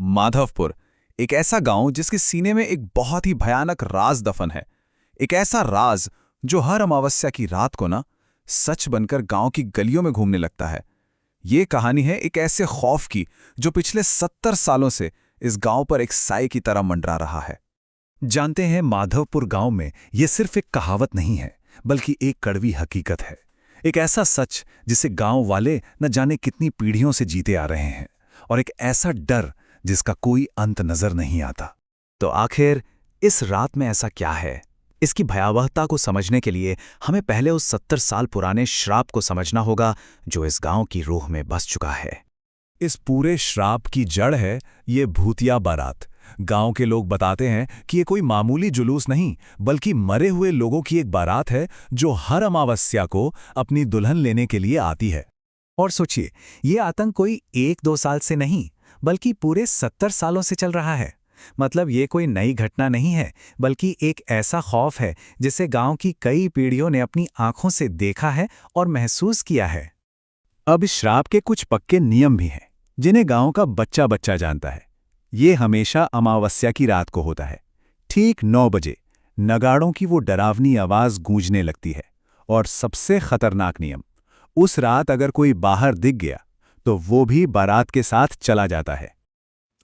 माधवपुर, एक ऐसा गांव जिसके सीने में एक बहुत ही भयानक राज दफन है। एक ऐसा राज जो हर अमावस्या की रात को ना सच बनकर गांव की गलियों में घूमने लगता है। ये कहानी है एक ऐसे खौफ की जो पिछले 70 सालों से इस गांव पर एक साए की तरह मंडरा रहा है। जानते हैं, माधवपुर गांव में ये सिर्फ एक कहावत नहीं है, बल्कि एक कड़वी हकीकत है। एक ऐसा सच जिसे गांव वाले न जाने कितनी पीढ़ियों से जीते आ रहे हैं, और एक ऐसा डर जिसका कोई अंत नजर नहीं आता। तो आखिर इस रात में ऐसा क्या है? इसकी भयावहता को समझने के लिए हमें पहले उस 70 साल पुराने श्राप को समझना होगा जो इस गांव की रूह में बस चुका है। इस पूरे श्राप की जड़ है ये भूतिया बारात। गांव के लोग बताते हैं कि ये कोई मामूली जुलूस नहीं, बल्कि मरे हुए लोगों की एक बारात है जो हर अमावस्या को अपनी दुल्हन लेने के लिए आती है। और सोचिए, ये आतंक कोई 1-2 साल से नहीं, बल्कि पूरे 70 सालों से चल रहा है। मतलब ये कोई नई घटना नहीं है, बल्कि एक ऐसा खौफ है जिसे गांव की कई पीढ़ियों ने अपनी आंखों से देखा है और महसूस किया है। अब श्राप के कुछ पक्के नियम भी हैं जिन्हें गांव का बच्चा बच्चा जानता है। ये हमेशा अमावस्या की रात को होता है। ठीक 9 बजे नगाड़ों की वो डरावनी आवाज गूंजने लगती है। और सबसे खतरनाक नियम, उस रात अगर कोई बाहर दिख गया तो वो भी बारात के साथ चला जाता है।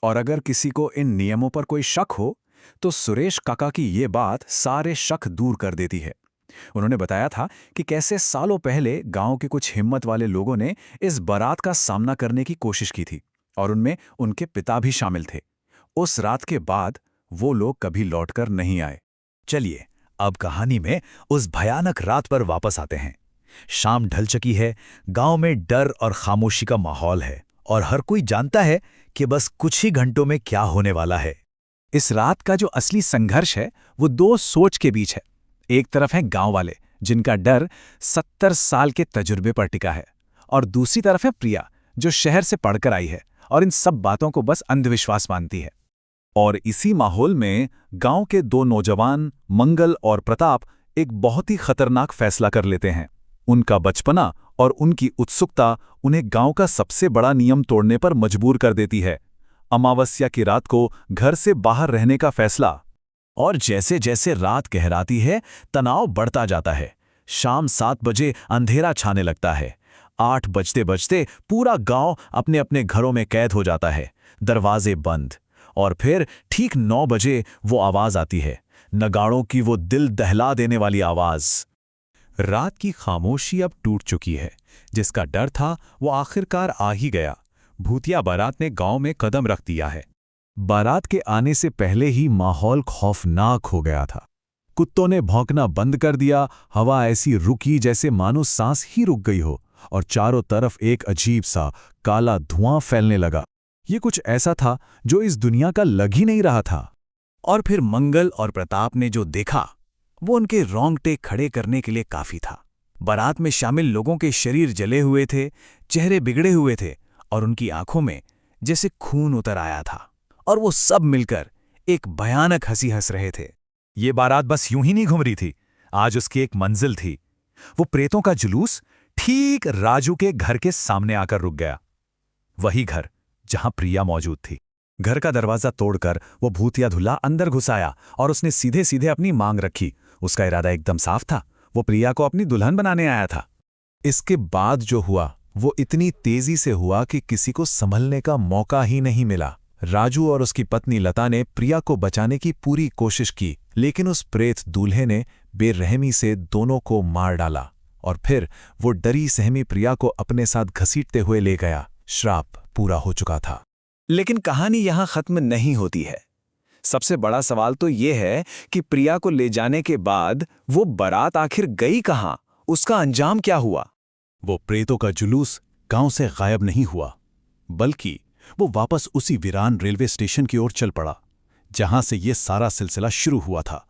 और अगर किसी को इन नियमों पर कोई शक हो तो सुरेश काका की ये बात सारे शक दूर कर देती है। उन्होंने बताया था कि कैसे सालों पहले गांव के कुछ हिम्मत वाले लोगों ने इस बारात का सामना करने की कोशिश की थी, और उनमें उनके पिता भी शामिल थे। उस रात के बाद वो लोग कभी लौटकर नहीं आए। चलिए, अब कहानी में उस भयानक रात पर वापस आते हैं। शाम ढल चुकी है, गांव में डर और खामोशी का माहौल है, और हर कोई जानता है कि बस कुछ ही घंटों में क्या होने वाला है। इस रात का जो असली संघर्ष है वो 2 सोच के बीच है। एक तरफ है गांव वाले जिनका डर 70 साल के तजुर्बे पर टिका है, और दूसरी तरफ है प्रिया जो शहर से पढ़कर आई है और इन सब बातों को बस अंधविश्वास मानती है। और इसी माहौल में गांव के 2 नौजवान मंगल और प्रताप एक बहुत ही खतरनाक फैसला कर लेते हैं। उनका बचपना और उनकी उत्सुकता उन्हें गांव का सबसे बड़ा नियम तोड़ने पर मजबूर कर देती है। अमावस्या की रात को घर से बाहर रहने का फैसला। और जैसे जैसे रात गहराती है, तनाव बढ़ता जाता है। शाम 7 बजे अंधेरा छाने लगता है। 8 बजते बजते पूरा गांव अपने अपने घरों में कैद हो जाता है, दरवाजे बंद। और फिर ठीक 9 बजे वो आवाज आती है, नगाड़ों की वो दिल दहला देने वाली आवाज। रात की खामोशी अब टूट चुकी है। जिसका डर था वो आखिरकार आ ही गया। भूतिया बारात ने गांव में कदम रख दिया है। बारात के आने से पहले ही माहौल खौफनाक हो गया था। कुत्तों ने भौंकना बंद कर दिया, हवा ऐसी रुकी जैसे मानो सांस ही रुक गई हो, और चारों तरफ एक अजीब सा काला धुआं फैलने लगा। ये कुछ ऐसा था जो इस दुनिया का लग ही नहीं रहा था। और फिर मंगल और प्रताप ने जो देखा वो उनके रोंगटे खड़े करने के लिए काफी था। बारात में शामिल लोगों के शरीर जले हुए थे, चेहरे बिगड़े हुए थे, और उनकी आंखों में जैसे खून उतर आया था। और वो सब मिलकर एक भयानक हंसी हंस रहे थे। ये बारात बस यूं ही नहीं घूम रही थी, आज उसकी एक मंजिल थी। वो प्रेतों का जुलूस ठीक राजू के घर के सामने आकर रुक गया। वही घर जहां प्रिया मौजूद थी। घर का दरवाजा तोड़कर वो भूतिया धुल्ला अंदर घुस आया और उसने सीधे सीधे अपनी मांग रखी। उसका इरादा एकदम साफ था, वो प्रिया को अपनी दुल्हन बनाने आया था। इसके बाद जो हुआ वो इतनी तेजी से हुआ कि किसी को संभलने का मौका ही नहीं मिला। राजू और उसकी पत्नी लता ने प्रिया को बचाने की पूरी कोशिश की, लेकिन उस प्रेत दूल्हे ने बेरहमी से दोनों को मार डाला। और फिर वो डरी सहमी प्रिया को अपने साथ घसीटते हुए ले गया। श्राप पूरा हो चुका था। लेकिन कहानी यहां खत्म नहीं होती है। सबसे बड़ा सवाल तो ये है कि प्रिया को ले जाने के बाद वो बारात आखिर गई कहां? उसका अंजाम क्या हुआ? वो प्रेतों का जुलूस गांव से गायब नहीं हुआ, बल्कि वो वापस उसी वीरान रेलवे स्टेशन की ओर चल पड़ा जहां से ये सारा सिलसिला शुरू हुआ था।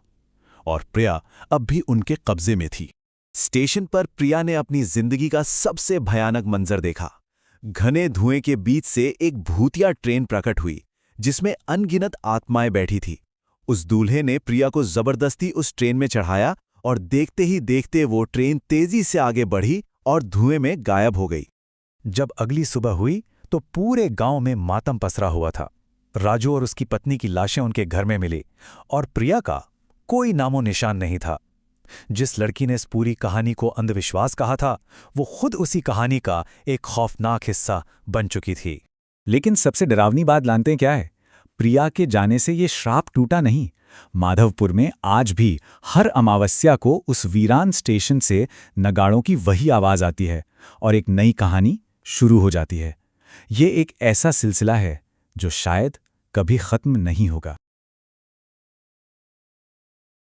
और प्रिया अब भी उनके कब्जे में थी। स्टेशन पर प्रिया ने अपनी जिंदगी का सबसे भयानक मंजर देखा। घने धुएं के बीच से एक भूतिया ट्रेन प्रकट हुई जिसमें अनगिनत आत्माएं बैठी थी। उस दूल्हे ने प्रिया को जबरदस्ती उस ट्रेन में चढ़ाया, और देखते ही देखते वो ट्रेन तेजी से आगे बढ़ी और धुएं में गायब हो गई। जब अगली सुबह हुई तो पूरे गांव में मातम पसरा हुआ था। राजू और उसकी पत्नी की लाशें उनके घर में मिली और प्रिया का कोई नामो निशान नहीं था। जिस लड़की ने इस पूरी कहानी को अंधविश्वास कहा था, वो खुद उसी कहानी का एक खौफनाक हिस्सा बन चुकी थी। लेकिन सबसे डरावनी बात जानते हैं क्या है? प्रिया के जाने से ये श्राप टूटा नहीं। माधवपुर में आज भी हर अमावस्या को उस वीरान स्टेशन से नगाड़ों की वही आवाज आती है और एक नई कहानी शुरू हो जाती है। ये एक ऐसा सिलसिला है जो शायद कभी खत्म नहीं होगा।